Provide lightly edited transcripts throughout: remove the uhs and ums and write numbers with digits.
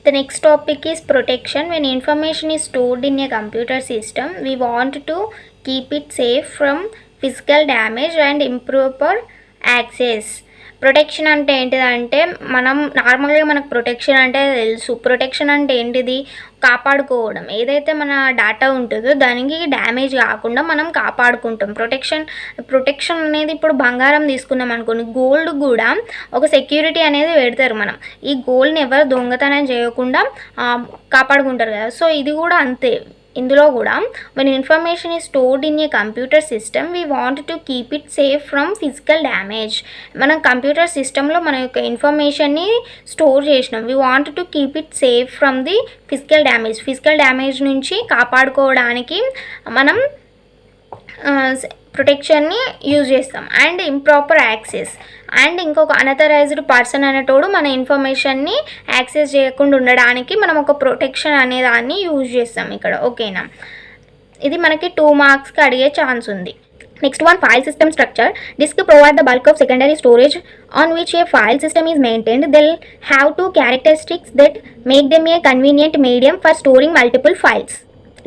The next topic is protection. When information is stored in a computer system, we want to keep it safe from physical damage and improper access. Protection అంటే ఏంటిదంటే మనం నార్మల్గా మనకు protection అంటే తెలుసు. Protection అంటే ఏంటిది? కాపాడుకోవడం. ఏదైతే మన డేటా ఉంటుందో దానికి డ్యామేజ్ కాకుండా మనం కాపాడుకుంటాం. ప్రొటెక్షన్ అనేది ఇప్పుడు బంగారం తీసుకున్నాం అనుకోండి, గోల్డ్ కూడా ఒక సెక్యూరిటీ అనేది పెడతారు. మనం ఈ గోల్డ్ని ఎవరు దొంగతనం చేయకుండా కాపాడుకుంటారు కదా. సో ఇది కూడా అంతే. ఇందులో కూడా when information is stored in a computer system, we want to keep it safe from physical damage. మనం కంప్యూటర్ సిస్టంలో మన యొక్క ఇన్ఫర్మేషన్ని స్టోర్ చేసినాం. we want to keep it safe from the physical damage నుంచి కాపాడుకోవడానికి మనం ప్రొటెక్షన్ని యూజ్ చేస్తాం. అండ్ ఇంప్రాపర్ యాక్సెస్, అండ్ ఇంకొక అనథరైజ్డ్ పర్సన్ అనేటోడు మన ఇన్ఫర్మేషన్ని యాక్సెస్ చేయకుండా ఉండడానికి మనం ఒక ప్రొటెక్షన్ అనే దాన్ని యూజ్ చేస్తాం ఇక్కడ. ఓకేనా, ఇది మనకి 2 మార్క్స్కి అడిగే ఛాన్స్ ఉంది. Next one, file system structure. Disk provide the bulk of secondary storage on which a file system is maintained. They'll have 2 characteristics that make them a convenient medium for storing multiple files.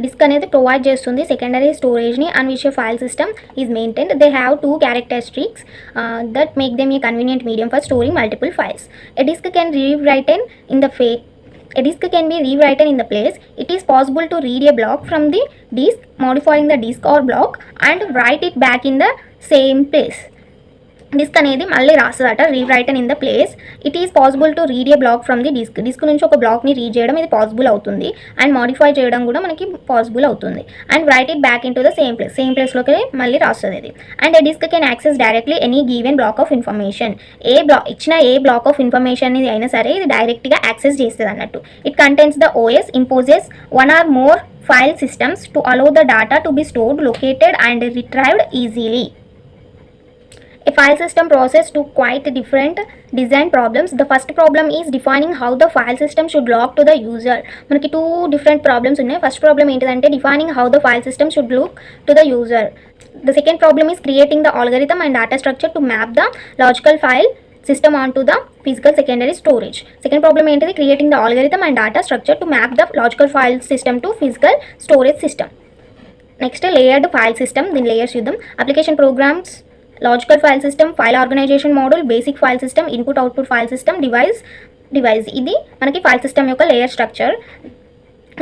Disk అనేది provide చేస్తుంది secondary స్టోరేజ్ని on which a file system is maintained. They have 2 characteristics that make them a convenient medium for storing multiple files. A disk can be rewritten in the place. It is possible to read a block from the disk, modifying the disk or block and write it back in the same place. Disk అనేది మళ్ళీ రాస్తుందట, rewritten in the place. It is possible to read a block from the disk నుంచి ఒక బ్లాక్ని read చేయడం ఇది possible అవుతుంది. And modify చేయడం కూడా మనకి పాసిబుల్ అవుతుంది. And write it back into the same ప్లేస్లోకి మళ్ళీ రాస్తుంది ఇది. And a disk can access directly any given block of information. ఇచ్చిన ఏ బ్లాక్ ఆఫ్ ఇన్ఫర్మేషన్ ఇది అయినా సరే ఇది డైరెక్ట్గా యాక్సెస్ చేస్తుంది అన్నట్టు. It contains the OS, imposes 1 or more file systems to allow the data to be stored, located and retrieved easily. A file system process to quite different design problems. The first problem is defining how the file system should look to the user. మనకి 2 different problems ఉన్నాయి. First problem ఏంటిదంటే defining how the file system should look to the user. The second problem is creating the algorithm and data structure to map the logical file system onto the physical secondary storage. Second problem ఏంటిది? Creating the algorithm and data structure to map the logical file system to physical storage system. Next, layered file system. దీని layers చూద్దాం. Application programs, logical file system, file organisation model, basic file system, input output file system, device. ఇది మనకి file system యొక్క layer structure.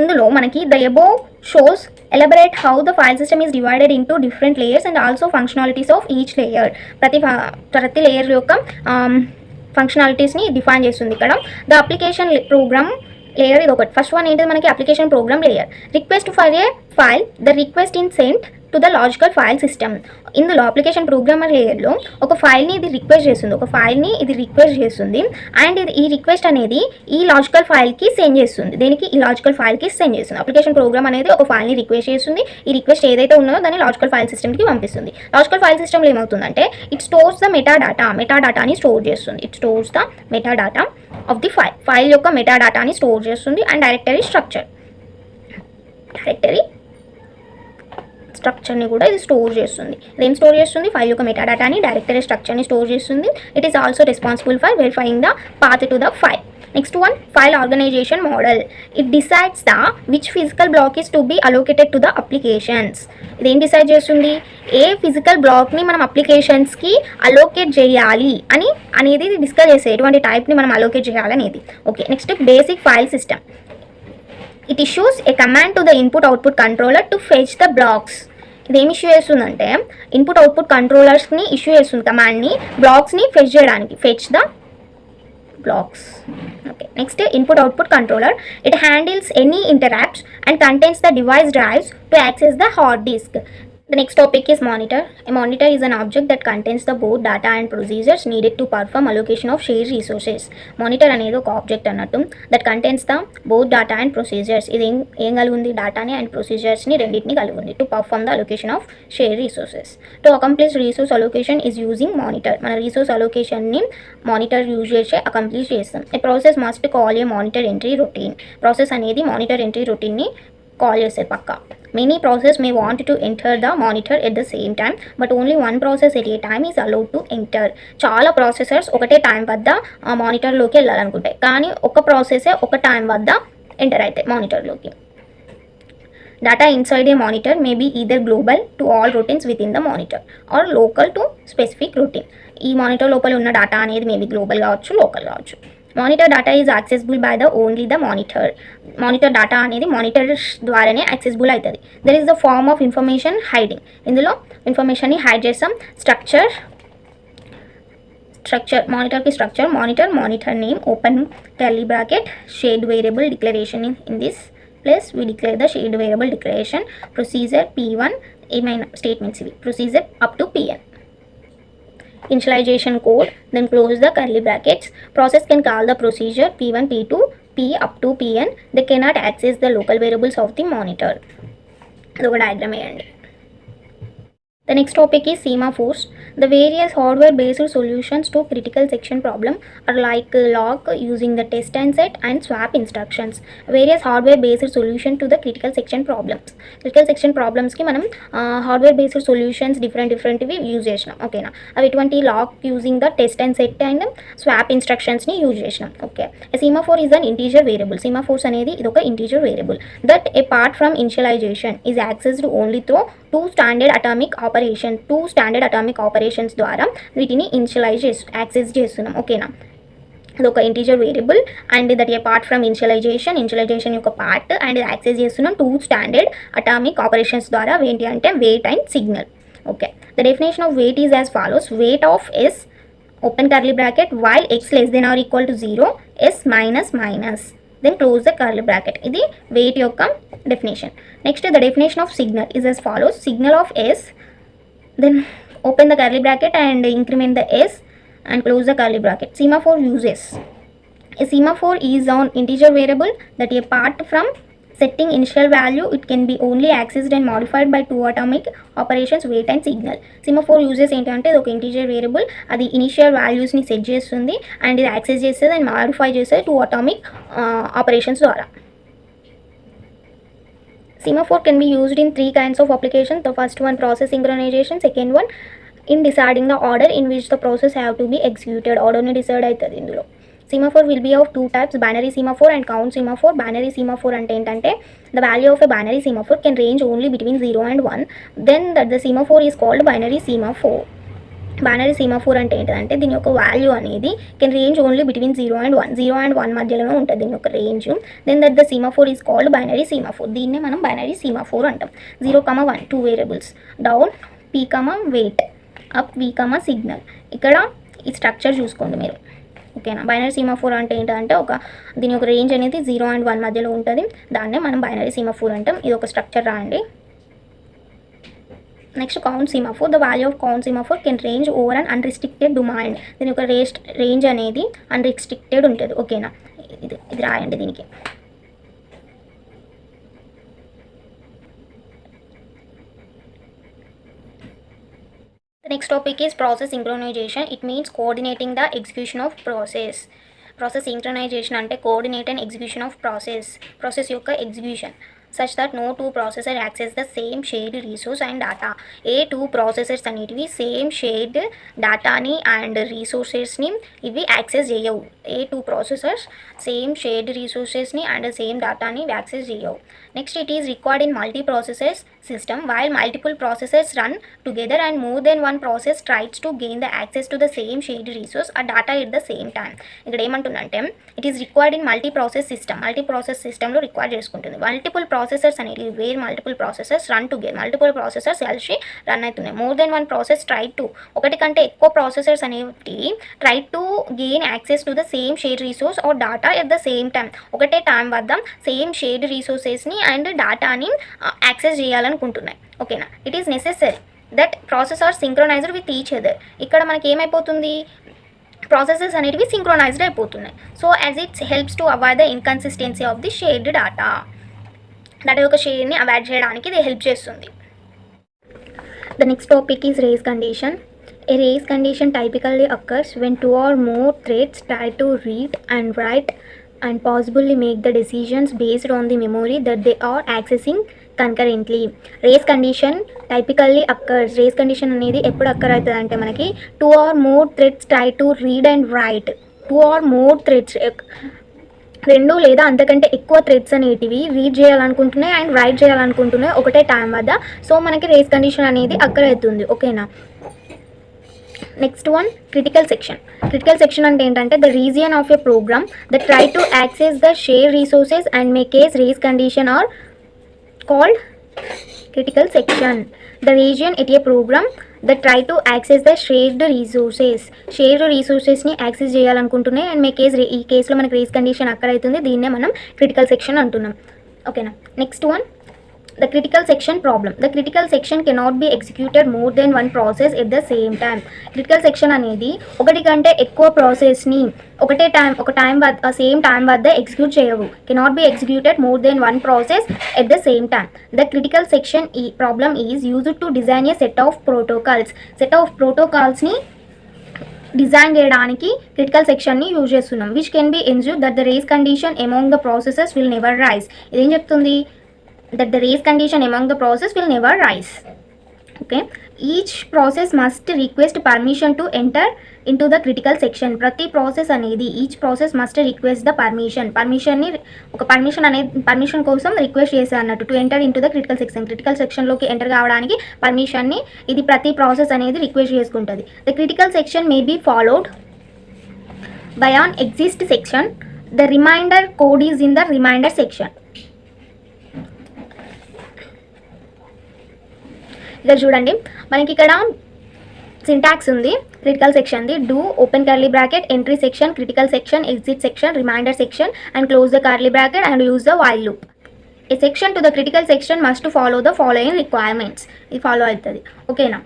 ఇందులో మనకి the above shows elaborate how the file system is divided into different layers and also functionalities of each layer. ప్రతి layer యొక్క ఫంక్షనాలిటీస్ని define చేస్తుంది ఇక్కడ. ద అప్లికేషన్ ప్రోగ్రామ్ లేయర్ ఇది ఒకటి. ఫస్ట్ వన్ ఏంటిది మనకి application program layer. Request for a file, the request in sent to the logical file system. ఇందులో అప్లికేషన్ ప్రోగ్రామర్ లేయర్లో ఒక ఫైల్ని ఇది రిక్వెస్ట్ చేస్తుంది. అండ్ ఈ రిక్వెస్ట్ అనేది ఈ లాజికల్ ఫైల్కి సెండ్ చేస్తుంది. దేనికి? ఈ లాజికల్ ఫైల్కి సెండ్ చేస్తుంది. అప్లికేషన్ ప్రోగ్రామ్ అనేది ఒక ఫైల్ని రిక్వెస్ట్ చేస్తుంది. ఈ రిక్వెస్ట్ ఏదైతే ఉన్నదో దాన్ని లాజికల్ ఫైల్ సిస్టమ్కి పంపిస్తుంది. లాజికల్ ఫైల్ సిస్టమ్లో ఏమవుతుందంటే ఇట్ స్టోర్స్ ద మెటాడాటాని స్టోర్ చేస్తుంది. It stores the metadata of the file యొక్క మెటాడాటాని స్టోర్ చేస్తుంది. అండ్ డైరెక్టరీ స్ట్రక్చర్ని కూడా ఇది స్టోర్ చేస్తుంది. ఇదేం స్టోర్ చేస్తుంది? ఫైల్ యొక్క మెటాడాటాని, డైరెక్టరీ స్ట్రక్చర్ని స్టోర్ చేస్తుంది. It is also responsible for verifying the path to the file. Next one, file organisation model. It decides the which physical block is to be allocated to the applications. ఇదేం decide చేస్తుంది? ఏ physical బ్లాక్ని మనం అప్లికేషన్స్కి allocate చేయాలి అనేది discuss చేసే ఎటువంటి టైప్ని మనం allocate చేయాలనేది. Okay, next basic file system. It issues a command to the input-output controller to fetch the blocks. ఇదేమి ఇష్యూ చేస్తుందంటే ఇన్పుట్ అవుట్పుట్ కంట్రోలర్స్ని ఇష్యూ చేస్తుంది కమాండ్ని బ్లాక్స్ని ఫెచ్ చేయడానికి. Fetch the blocks. Okay, next input output controller. It handles any interrupts and contains the device drives to access the hard disk. The next topic is monitor. A monitor is an object that contains the both data and procedures needed to perform allocation of shared resources. Monitor అనేది ఒక object అన్నట్టు that contains the both data and procedures. ఇది ఏం కలిగి ఉంది? డేటాని and ప్రొసీజర్స్ని రెండింటిని కలిగి ఉంది. To perform the allocation of shared resources. To accomplish resource allocation is using monitor. మన రిసోర్స్ అలొకేషన్ని మానిటర్ యూజ్ చేసి అకంప్లిష్ చేస్తాం. A process must call a monitor entry routine. Process అనేది మానిటర్ ఎంట్రీ రొటీన్ని కాల్ చేస్తారు పక్కా. Many process may want to enter the monitor at the same time but only one process at a time is allowed to enter. చాలా processors ఒకటే time వద్ద ఆ మానిటర్లోకి వెళ్ళాలనుకుంటాయి, కానీ ఒక ప్రాసెసే ఒక టైం వద్ద ఎంటర్ అవుతాయి మానిటర్లోకి. Data inside a monitor may be either global to all routines within the monitor or local to specific routine. ఈ మానిటర్ లోపల ఉన్న డేటా అనేది మేబీ గ్లోబల్ కావచ్చు, లోకల్ కావచ్చు. Monitor data is accessible by the only the monitor. Monitor data అనేది monitors ద్వారానే accessible అవుతుంది. There is the form of information hiding. ఇందులో ఇన్ఫర్మేషన్ని హైడ్ చేస్తాం. స్ట్రక్చర్ మానిటర్కి structure, monitor name, open curly bracket, shared variable declaration in this place we declare the shared variable declaration, procedure p1 ఏమైనా statements ఇవి, procedure up to pn, initialization code, then close the curly brackets. Process can call the procedure p1 p2 p up to pn. They cannot access the local variables of the monitor. అదొక diagram వేయండి. The next topic is semaphores. The various hardware-based solutions to critical section problem are like lock using the test and set and swap instructions. Various hardware-based solution to the critical section problems. Critical section problems ki manam hardware-based solutions different use చేసినాం. ఓకేనా, అవి ఎటువంటి lock using the test and set and swap ఇన్స్ట్రక్షన్స్ని use చేసినాం. Okay, semaphore is an integer variable. Semaphores అనేది ఇది ఒక integer variable that apart from initialization is accessed only through two standard atomic operations ద్వారా వీటిని ఇనిషియలైజ్ యాక్సెస్ చేస్తున్నాం. ఓకేనా, అదొక integer variable and that apart from initialisation యొక్క పార్ట్ అండ్ యాక్సెస్ చేస్తున్నాం టూ స్టాండర్డ్ అటామిక్ ఆపరేషన్స్ ద్వారా. ఏంటి అంటే wait and signal. Okay, the definition of wait is as follows. Wait of S open curly bracket while x less than or equal to 0 s minus then close the curly bracket. ఇది weight యొక్క definition. Next, the definition of signal is as follows. Signal of s, then open the curly bracket and increment the s and close the curly bracket. Semaphore uses. A semaphore is an integer variable that apart from setting initial value it can be only accessed and modified by two atomic operations wait and signal. Semaphore uses ఏంటంటే ఒక integer variable, అది initial వాల్యూస్ని set చేస్తుంది and ఇది access చేస్తుంది and modify చేస్తుంది two atomic operations ద్వారా. Semaphore can be used in three kinds of applications. The first one, process synchronization. Second one, in deciding the order in which the process have to be executed. Order ni decide అవుతుంది ఇందులో. Semaphore will be of two types, binary semaphore and count semaphore. Binary semaphore అంటే ఏంటంటే the value of a binary semaphore can range only between 0 and 1. Then the semaphore is called binary semaphore. Binary semaphore అంటే ఏంటంటే దీని యొక్క value అనేది can range only between 0 and 1. 0 and 1 మధ్యలోనే ఉంటుంది దీని యొక్క range. Then that the semaphore is called binary semaphore. దీన్నే మనం బైనరీ సీమాఫోర్ అంటాం. 0, 1 two variables, down p, wait, up v, signal. ఇక్కడ ఈ స్ట్రక్చర్ చూసుకోండి మీరు. ఓకేనా, బైనరీ సీమాఫోర్ అంటే ఏంటంటే దీని యొక్క రేంజ్ అనేది 0 and 1 మధ్యలో ఉంటుంది. దాన్నే మనం బైనరీ సీమాఫోర్ అంటాం. ఇది ఒక స్ట్రక్చర్ రాయండి. Next, count semaphore. The value of count semaphore can range over and unrestricted domain. దీని యొక్క రేంజ్ అనేది అన్రిస్ట్రిక్టెడ్ ఉంటుంది. ఓకేనా, ఇది రాయండి దీనికి. The next topic is process synchronization. It means coordinating the execution of process. Process synchronization అంటే coordinate and execution of process యొక్క execution such that no two processors access the same shared resource and data. ఏ two processors అనేటివి same shared డేటాని and రీసోర్సెస్ని ఇవి access చేయవు. ఏ two processors same shared రీసోర్సెస్ని అండ్ సేమ్ డేటాని యాక్సెస్ చేయవు. Next, it is required in multi processors system while multiple processes run together and more than one process tries to gain the access to the same shared resource or data at the same time. ఇక్కడ ఏమంటుందంటే it is required in multi process సిస్టంలో require చేసుకుంటుంది. Multiple processors అనేవి where multiple processors run together, multiple processors కలిసి run అవుతున్నాయి. More than one process try to, ఒకటి కంటే ఎక్కువ ప్రాసెసర్స్ అనేవి try to gain access to the same shared resource or data at the same time. ఒకటే time వద్ద same shared రిసోర్సెస్ని and డేటాని యాక్సెస్ చేయాలనుకుంటున్నాయి. ఓకేనా, it is necessary that process are synchronised with each other. ఇక్కడ మనకి ఏమైపోతుంది, ప్రాసెసెస్ అనేటివి సింక్రొనైజ్డ్ అయిపోతున్నాయి. So as its helps to avoid the inconsistency of the shared data యొక్క షేర్ని అవాయిడ్ చేయడానికి ఇది హెల్ప్ చేస్తుంది. The next topic is race condition. A race condition typically occurs when two or more threads try to read and write and possibly make the decisions based on the memory that they are accessing concurrently. Race condition typically occurs. Race condition అనేది ఎప్పుడు అక్కర్ అవుతుంది అంటే మనకి 2 or more threads try to read and write. 2 or more threads, 2 లేదా అంతకంటే ఎక్కువ threads అనేటివి read చేయాలనుకుంటున్నాయి అండ్ రైట్ చేయాలనుకుంటున్నాయి ఒకటే టైం వద్ద. సో మనకి రేస్ కండిషన్ అనేది అక్కర్ అవుతుంది. ఓకేనా. Next one critical section. Critical section అంటే ఏంటంటే the region of a program that try to access the share resources and may cause race condition are called critical section. The region at a program that try to access the shared రిసోర్సెస్ని access చేయాలనుకుంటున్నాయి and may cause ఈ కేసులో మనకి race condition అక్కర్ అవుతుంది. దీన్నే మనం critical section అంటున్నాం. ఓకేనా. Next one the critical section problem. The critical section cannot be executed more than one process at the same time. Critical section అనేది ఒకటి కంటే ఎక్కువ ప్రాసెస్ని ఒక టైం సేమ్ టైం వద్ద ఎగ్జిక్యూట్ చేయవు. cannot be executed more than one process at the same time. The critical section problem is used to design a set of protocols ని design చేయడానికి క్రిటికల్ సెక్షన్ని యూజ్ చేస్తున్నాం. Which can be ensure that the race condition among the processes will never rise. ఇదేం చెప్తుంది? that the race condition among the process will never rise. Okay, each process must request permission to enter into the critical section. ప్రతి process అనేది each process must request the పర్మిషన్ని ఒక permission కోసం request చేసే అన్నట్టు to enter into the critical section. Critical సెక్షన్లోకి enter కావడానికి పర్మిషన్ని ఇది ప్రతి ప్రాసెస్ అనేది రిక్వెస్ట్ చేసుకుంటుంది. the critical section may be followed by an exist section. the remainder code is in the remainder section. ఇక్కడ చూడండి మనకి ఇక్కడ సింటాక్స్ ఉంది క్రిటికల్ సెక్షన్ది. Do open curly bracket entry section critical section exit section reminder section and close the curly bracket and use the while loop. A section to the critical section must follow the following requirements. ఇది follow అవుతుంది. ఓకేనా.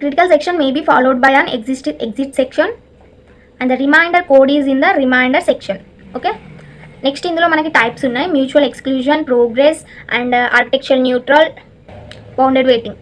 Critical section may be followed by an exit section and the reminder code is in the reminder section. Okay. Next ఇందులో మనకి types ఉన్నాయి. Mutual exclusion, progress and architecture neutral, bounded waiting.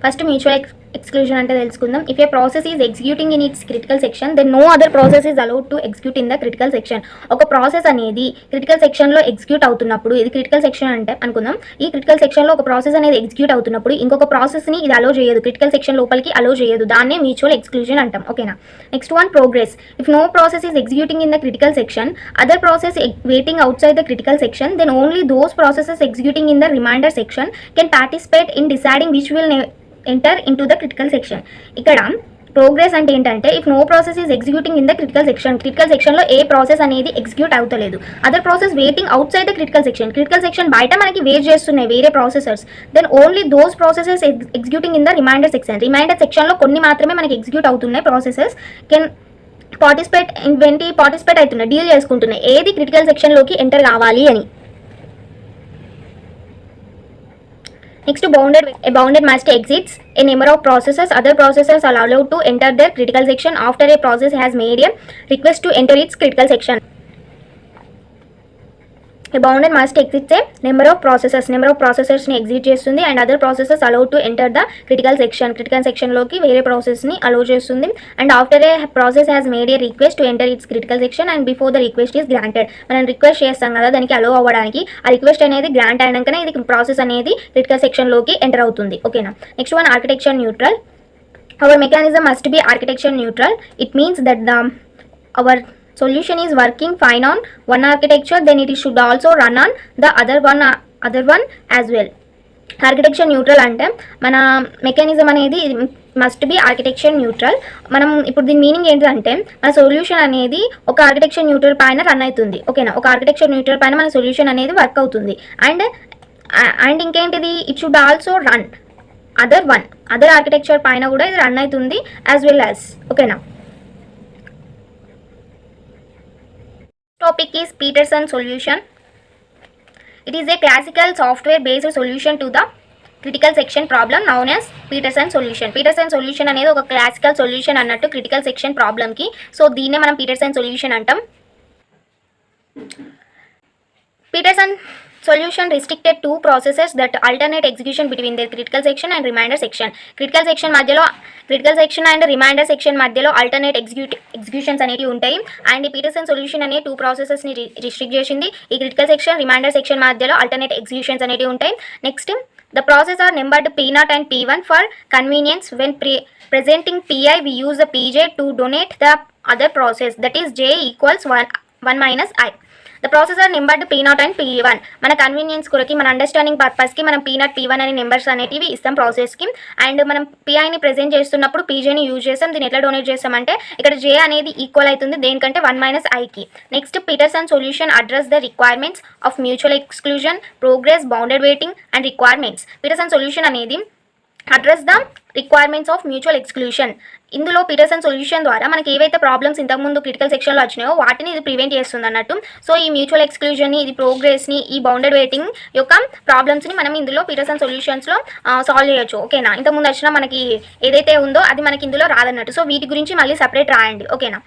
First mutual exclusion అంటే తెలుసుకుందాం. If a process is executing in its critical section then no other process is allowed to execute in the critical section. ఒక process అనేది critical సెక్షన్లో execute అవుతున్నప్పుడు, ఇది critical section అంటే అనుకుందాం, ఈ క్రిటికల్ సెక్షన్లో ఒక ప్రాసెస్ అనేది ఎగ్జిక్యూట్ అవుతున్నప్పుడు ఇంకొక ప్రాసెస్ని ఇది అలో చేయదు, క్రిటికల్ సెక్షన్ లోపలికి అలో చేయదు. దాన్నే మ్యూచువల్ ఎక్స్క్లూజన్ అంటాం. ఓకేనా. Next one progress. If no process is executing in the critical section other process waiting outside the critical section then only those processes executing in the reminder section can participate in deciding which will enter into the critical section. ఇక్కడ progress అంటే ఏంటంటే if no process is executing in the critical సెక్షన్లో ఏ process అనేది execute అవుతలేదు, other process waiting outside the critical section బయట మనకి wait చేస్తున్నాయి వేరే processors, then only those processes executing in the remainder సెక్షన్లో కొన్ని మాత్రమే మనకి ఎగ్జిక్యూట్ అవుతున్నాయి ప్రాసెసెస్ కెన్ పార్టిసిపేట్ అవుతున్నాయి, డీల్ చేసుకుంటున్నాయి ఏది క్రిటికల్ సెక్షన్లోకి ఎంటర్ కావాలి అని. Next, a bounded must exits a number of processes. Other processes are allowed to enter their critical section after a process has made a request to enter its critical section. A bounded must exit a number of processors ని exit చేస్తుంది and other processes allowed to enter the critical section లోకి వేరే ప్రాసెస్ని allow చేస్తుంది and after A process has made A request to enter it's critical section and before the request is granted. మనం request చేస్తాం కదా దానికి allow అవ్వడానికి, ఆ రిక్వెస్ట్ అనేది గ్రాంట్ అయినాకనే ఇది ప్రాసెస్ అనేది క్రిటికల్ సెక్షన్లోకి ఎంటర్ అవుతుంది. ఓకేనా. Next one architecture neutral. Our mechanism must be architecture neutral. It means that our solution is working fine on one architecture, then it should also run on the other one as well. Architecture neutral అంటే మన mechanism అనేది must be architecture neutral. మనం ఇప్పుడు దీని meaning ఏంటంటే మన solution అనేది ఒక ఆర్కిటెక్చర్ న్యూట్రల్ పైన రన్ అవుతుంది. ఓకేనా. ఒక ఆర్కిటెక్చర్ న్యూట్రల్ పైన మన సొల్యూషన్ అనేది వర్క్ అవుతుంది అండ్ ఇంకేంటిది it should also run other architecture పైన కూడా ఇది రన్ అవుతుంది యాజ్ వెల్ యాజ్. ఓకేనా. Topic is Peterson solution. It is a classical software based solution to the critical section problem known as Peterson solution. Peterson solution అనేది ఒక classical solution అన్నట్టు క్రిటికల్ సెక్షన్ ప్రాబ్లమ్కి. సో దీన్నే మనం పీటర్సన్ సొల్యూషన్ అంటాం. Peterson Solution restricted two processes that alternate execution between their critical section and remainder section. Critical section and remainder section మధ్యలో alternate executions అనేవి ఉంటాయి. అండ్ ఈ పీటర్సన్ సొల్యూషన్ అనే 2 ప్రాసెసెస్ ని రిస్ట్రిక్ట్ చేసింది. ఈ క్రిటికల్ సెక్షన్ రిమైండర్ సెక్షన్ మధ్యలో alternate executions అనేవి ఉంటాయి. Next the process are numbered P0 and P1 for convenience. When presenting Pi, we use the Pj to denote the other process, that is J equals 1 minus I. The process are numbered P0 and P1. మన convenience కొరకి మన understanding పర్పస్కి మనం P0 P1 అనే numbers అనేటివి ఇస్తాం ప్రాసెస్కి. And మనం పిఐని present చేస్తున్నప్పుడు పీజేని use చేస్తాం. దీన్ని ఎట్లా డొనేట్ చేస్తామంటే ఇక్కడ జే అనేది ఈక్వల్ అవుతుంది దేనికంటే 1 మైనస్ ఐకి. Next Peterson solution address the requirements of mutual exclusion, progress, bounded waiting and requirements. Peterson solution అనేది address the requirements of mutual exclusion. ఇందులో పీటర్సన్ సొల్యూషన్ ద్వారా మనకి ఏవైతే ప్రాబ్లమ్స్ ఇంతకుముందు క్రిటికల్ సెక్షన్లో వచ్చినాయో వాటిని ఇది ప్రివెంట్ చేస్తుంది అన్నట్టు. సో ఈ మ్యూచువల్ ఎక్స్క్లూజన్ని, ఇది ప్రోగ్రెస్ని, ఈ బౌండెడ్ వెయిటింగ్ యొక్క ప్రాబ్లమ్స్ని మనం ఇందులో పీటర్సన్ సొల్యూషన్స్లో సాల్వ్ చేయొచ్చు. ఓకేనా, ఇంతకుముందు వచ్చిన మనకి ఏదైతే ఉందో అది మనకి ఇందులో రాదన్నట్టు. సో వీటి గురించి మళ్ళీ సపరేట్ రాయండి. ఓకేనా.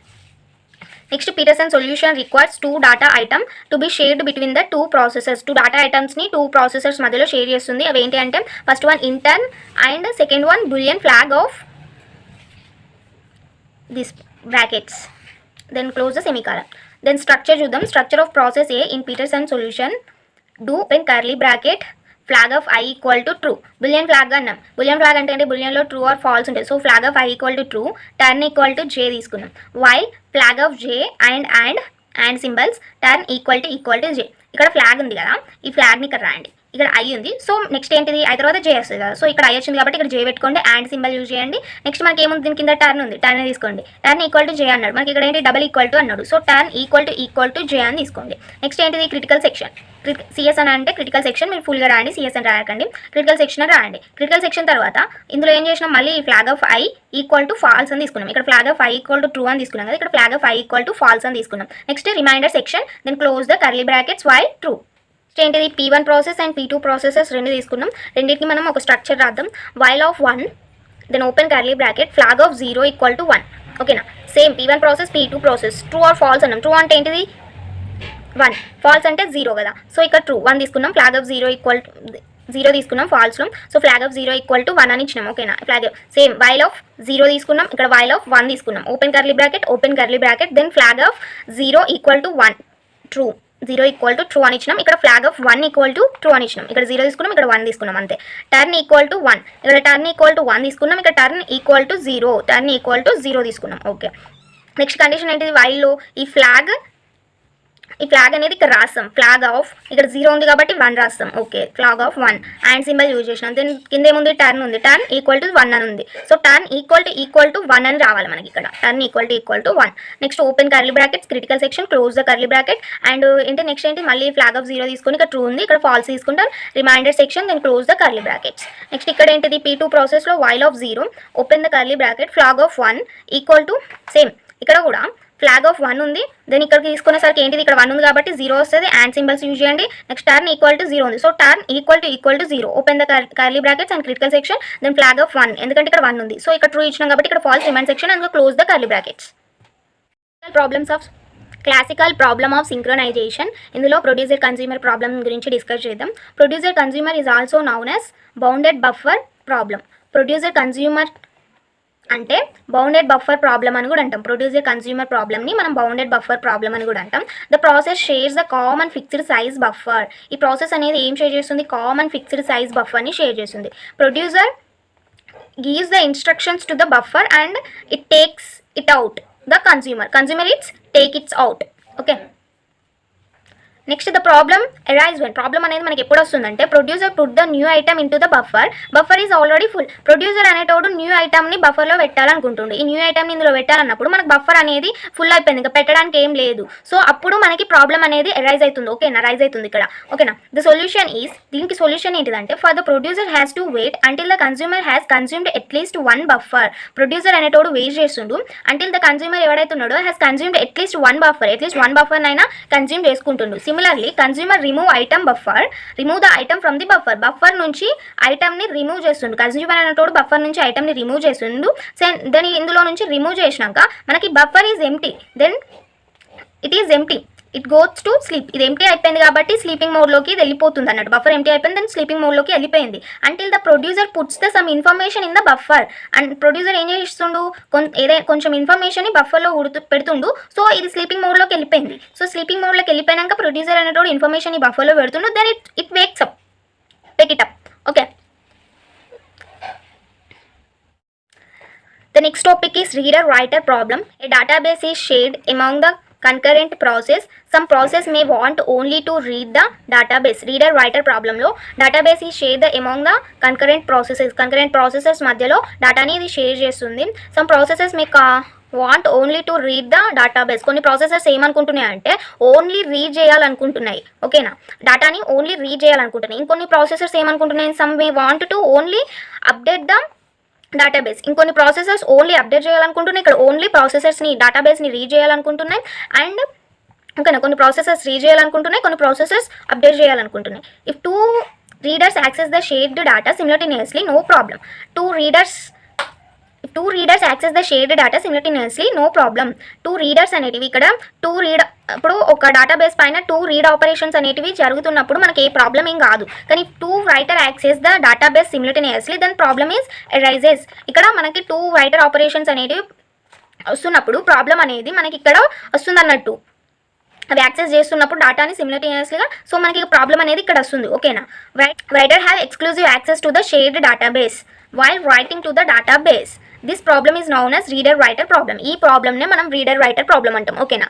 Next Peterson solution requires 2 data item to be shared between the 2 processors. 2 data ఐటమ్స్ని 2 ప్రాసెసర్స్ మధ్యలో షేర్ చేస్తుంది. అవి ఏంటి అంటే first one intern and second one boolean flag of this brackets, then close the semicolon. Then structure చూద్దాం. Structure of process A in Peterson solution do pen curly bracket flag of I equal to true. Boolean flag అన్నాం. Boolean flag అంటే బులియన్లో true or false ఉంటుంది. So flag of I equal to true, turn equal to J తీసుకున్నాం. While flag of J and symbols turn equal to J. ఇక్కడ flag ఉంది కదా, ఈ ఫ్లాగ్ని ఇక్కడ రాయండి. ఇక్కడ ఐ ఉంది. సో నెక్స్ట్ ఏంటిది, ఐ తర్వాత జే వస్తుంది కదా. సో ఇక్కడ ఐ వచ్చింది కాబట్టి ఇక్కడ జే పెట్టుకోండి, అండ్ సింబల్ యూజ్ చేయండి. నెక్స్ట్ మనకి ఏముంది, దీని కింద టర్న్ ఉంది, టర్న్ తీసుకోండి. టర్న్ ఈక్వల్ టు జే అన్నాడు, మనకి ఇక్కడ ఏంటి డబల్ ఈక్వల్ టు అన్నాడు. సో టర్న్ ఈక్వల్ టు జే అని తీసుకోండి. నెక్స్ట్ ఏంటిది, క్రిటికల్ సెక్షన్. సిఎస్ అని అంటే క్రిటికల్ సెక్షన్, మీరు ఫుల్గా రాయండి, సిఎస్ అని రాయకండి, క్రిటికల్ సెక్షన్ అని రాయండి. క్రిటికల్ సెక్షన్ తర్వాత ఇందులో ఏం చేసినాం, మళ్ళీ flag of I equal to false అని తీసుకున్నాం. ఇక్కడ flag of I equal to true అని తీసుకున్నాం కదా, ఇక్కడ flag of I equal to false అని తీసుకున్నాం. Next reminder section, then close the curly brackets while true. ఏంటిది, P1 process and P2 processes రెండు తీసుకున్నాం. రెండింటికి మనం ఒక స్ట్రక్చర్ రాద్దాం. While of 1, then open curly bracket flag of 0 equal to 1. ఓకేనా. Same P1 process P2 process true or false అన్నాం. True అంటే ఏంటిది 1, ఫాల్స్ అంటే 0 కదా. సో ఇక్కడ ట్రూ 1 తీసుకున్నాం. ఫ్లాగ్ ఆఫ్ 0 ఈక్వల్ టు 0 తీసుకున్నాం ఫాల్స్లో. So flag of 0 equal to 1 అని ఇచ్చినాం. ఓకేనా. ఫ్లాగ్ సేమ్ వైల్ ఆఫ్ 0 తీసుకున్నాం, ఇక్కడ వైల్ ఆఫ్ 1 తీసుకున్నాం. Open curly bracket then flag of 0 equal to 1 true. 0 equal to true అని ఇచ్చినాం. ఇక్కడ flag of 1 equal to true అని ఇచ్చినాం. ఇక్కడ 0 తీసుకున్నాం, ఇక్కడ 1 తీసుకున్నాం అంతే. టర్న్ ఈక్వల్ టు 1, ఇక్కడ టర్న్ ఈక్వల్ టు 1 తీసుకున్నాం, ఇక్కడ టర్న్ ఈక్వల్ టు 0 తీసుకున్నాం. ఓకే. నెక్స్ట్ కండిషన్ ఏంటిది, వైల్లో ఈ ఫ్లాగ్ అనేది ఇక్కడ రాస్తాం. ఫ్లాగ్ ఆఫ్ ఇక్కడ 0 ఉంది కాబట్టి 1 రాస్తాం. Okay, flag of 1 and symbol use చేసినాం. దెన్ కింద ఏముంది, టర్న్ ఉంది, టర్న్ ఈక్వల్ టు 1 అని ఉంది. సో టర్న్ ఈక్వల్ టు 1 అని రావాలి మనకి ఇక్కడ. Turn equal to 1. Next open curly brackets, critical section, close the curly bracket. And next ఏంటి, మళ్ళీ ఫ్లాగ్ ఆఫ్ 0 తీసుకొని ఇక్కడ ట్రూ ఉంది, ఇక్కడ ఫాల్స్ తీసుకుంటాం. Reminder section, then close the curly brackets. Next ఇక్కడ ఏంటిది, P2 ప్రాసెస్లో while of 0, open the curly bracket, flag of 1 equal to same. ఇక్కడ కూడా ఫ్లాగ్ ఆఫ్ 1 ఉంది, దెన్ ఇక్కడికి తీసుకునేసరికి ఏంటిది, ఇక్కడ 1 ఉంది కాబట్టి 0 వస్తుంది, అండ్ సింబల్స్ యూజ్ చేయండి. నెక్స్ట్ టర్న్ ఈక్వల్ టు 0 ఉంది. So turn equal to 0, open the curly brackets and critical section, then flag of 1, ఎందుకంటే ఇక్కడ 1 ఉంది. సో ఇక్కడ ట్రూ ఇచ్చినాం కాబట్టి ఇక్కడ false remind section and close the curly brackets. Classical problem of synchronization. ఇందులో producer consumer problem గురించి discuss చేద్దాం. Producer consumer is also known as bounded buffer problem. Producer consumer అంటే బౌండెడ్ బఫర్ ప్రాబ్లమ్ అని కూడా అంటాం. ప్రొడ్యూసర్ కన్స్యూమర్ ప్రాబ్లమ్ని మనం bounded buffer problem అని కూడా అంటాం. The process shares the common fixed size buffer. ఈ ప్రాసెస్ అనేది ఏం షేర్ చేస్తుంది, కామన్ ఫిక్స్డ్ సైజ్ బఫర్ని షేర్ చేస్తుంది. Producer gives the instructions to the buffer and it takes it out. The consumer it's take it out. Okay. Next the problem arise when. Problem అనేది మనకి ఎప్పుడు వస్తుందంటే producer put the new item in to the buffer is already full. Producer అనేటోడు new ఐటమ్ని బఫర్లో పెట్టాలనుకుంటుండే. ఈ new ఐటమ్ని ఇందులో పెట్టాలన్నప్పుడు మనకు buffer అనేది full అయిపోయింది, ఇంకా పెట్టడానికి ఏం లేదు. సో అప్పుడు మనకి ప్రాబ్లమ్ అనేది అరైజ్ అవుతుంది. ఓకేనా, రైజ్ అవుతుంది ఇక్కడ. ఓకేనా. ద సొల్యూషన్ ఈజ్, దీనికి సొల్యూషన్ ఏంటిదంటే for the producer has to wait until the consumer has consumed at least 1 buffer. Producer అనేటోడు వెయిట్ చేస్తుండు అంటిల్ ద కన్స్యూమర్ ఎవడైతే ఉన్నాడో హ్యాస్ కన్స్యూమ్డ్ అట్లీస్ట్ 1 బఫర్ నైనా కన్స్యూమ్ చేసుకుంటుండు. Similarly, consumer remove the item from the buffer నుంచి item ని remove చేస్తుండు. Consumer అనేటోడు బఫర్ నుంచి ఐటమ్ ని రిమూవ్ చేస్తుండు. దెన్ ఇందులో నుంచి రిమూవ్ చేసినాక మనకి buffer is empty, then it is empty. It goes to sleep. ఇది ఎంటీ అయిపోయింది కాబట్టి స్లీపింగ్ మోడ్లోకి వెళ్ళిపోతుంది అన్నట్టు. బఫర్ ఎంటీ అయిపోయింది, దాని స్లీపింగ్ మోడ్లోకి వెళ్ళిపోయింది. Until the producer puts the sum information in the buffer. And producer ఏం చేస్తుండు, కొంచెం ఇన్ఫర్మేషన్ బఫర్లో పెడుతుండు. సో ఇది స్లీపింగ్ మోడ్లోకి వెళ్ళిపోయింది. సో స్లీపింగ్ మోడ్లోకి వెళ్ళిపోయాక ప్రొడ్యూసర్ అనేటోడు ఇన్ఫర్మేషన్ ఈ బఫర్లో పెడుతుండు. Then it wakes up, pick it up. Okay. The next topic is reader-writer problem. A database is shared among the concurrent process. Some process may want only to read the database. Reader-writer problem లో database is shared among the concurrent processes. Concurrent processes మధ్యలో డేటాని ఇది share చేస్తుంది. Some processes may want only to read the database. కొన్ని processors ఏమనుకుంటున్నాయి అంటే only read చేయాలనుకుంటున్నాయి. ఓకేనా, డేటాని only read చేయాలనుకుంటున్నాయి. ఇంకొన్ని ప్రాసెసర్స్ ఏమనుకుంటున్నాయి, some may want to only update the database. ఇంకొన్ని ప్రాసెసర్స్ ఓన్లీ అప్డేట్ చేయాలనుకుంటున్నాయి. ఇక్కడ ఓన్లీ ప్రాసెసర్స్ని డేటాబేస్ని రీడ్ చేయాలనుకుంటున్నాయి. అండ్ ఓకేనా, కొన్ని ప్రాసెసర్స్ రీడ్ చేయాలనుకుంటున్నాయి, కొన్ని ప్రాసెసర్స్ అప్డేట్ చేయాలనుకుంటున్నాయి. If two readers access the shared data simultaneously, no problem. Two readers access the shared data simultaneously, no problem. Two readers అనేటివి ఇక్కడ ఇప్పుడు ఒక డేటాబేస్ పైన టూ రీడ్ ఆపరేషన్స్ అనేటివి జరుగుతున్నప్పుడు మనకి ఏ ప్రాబ్లం ఏం కాదు. కానీ two writer access the database simultaneously, then problem is arises. ఇక్కడ మనకి టూ రైటర్ ఆపరేషన్స్ అనేటివి వస్తున్నప్పుడు ప్రాబ్లం అనేది మనకి ఇక్కడ వస్తుంది అన్నట్టు. అవి యాక్సెస్ చేస్తున్నప్పుడు డేటాని సిమిల్టేనియస్లీగా, సో మనకి ప్రాబ్లం అనేది ఇక్కడ వస్తుంది. ఓకేనా, writer have exclusive access to the shared database while writing to the database. This problem is noun as reader writer problem. ఈ ప్రాబ్లమ్నే మనం రీడర్ రైటర్ ప్రాబ్లమ్ అంటాం. ఓకేనా.